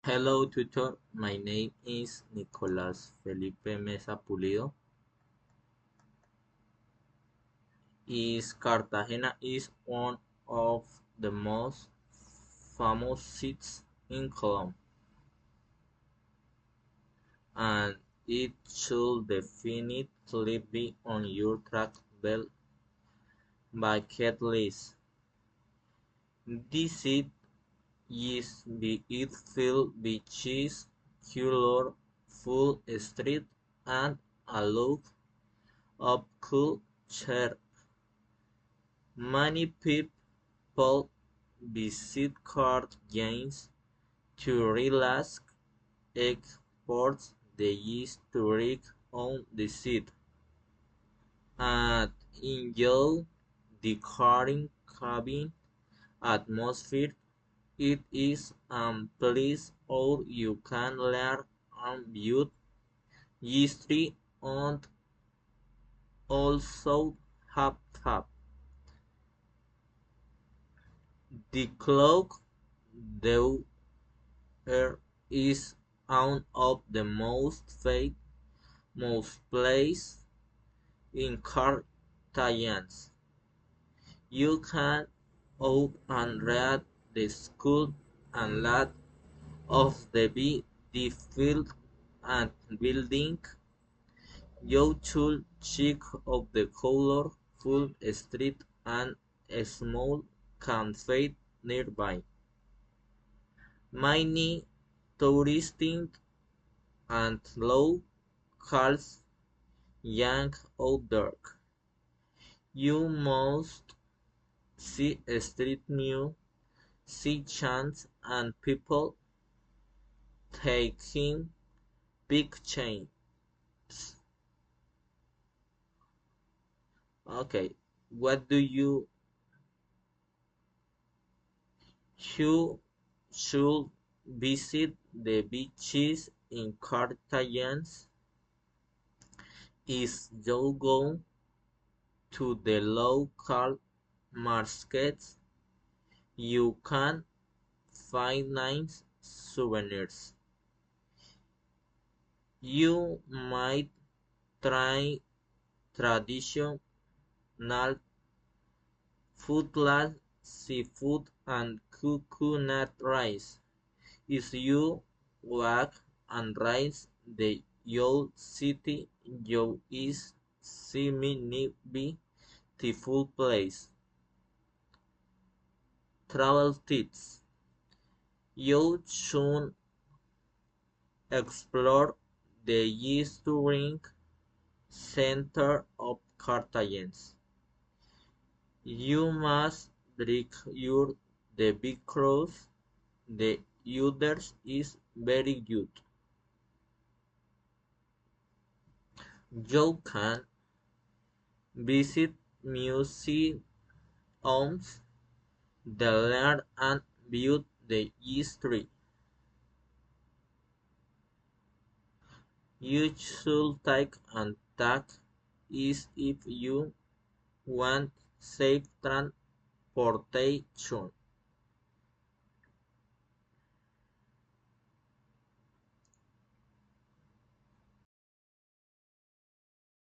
Hello, tutor. My name is Nicolás Felipe Mesa Pulido. Cartagena is one of the most famous cities in Colombia, and it should definitely be on your travel bucket list. This city is it filled beaches, colorful streets, and a lot of culture. Many people visit card games to relax, explore the history on the city, and enjoy the current cabin atmosphere. It is a place where you can learn about history and also have fun. The clock there is one of the most places in Cartagena. You can out and read the school and lot of the field and building. You should check out the colorful street and a small cafe nearby. Many tourists and locals hang out there. You must see street news, see chants and people taking pictures. Okay, what do you should visit the beaches in Cartagena is you go to the local markets. You can find nice souvenirs. You might try traditional food like seafood and coconut rice. If you walk and ride the old city, you is see many beautiful place. Travel tips: you should explore the historic center of Carthage. You must drink your the big cross. The others is very good. You can visit museums, the learn and view the history. You should take and take is if you want safe transportation.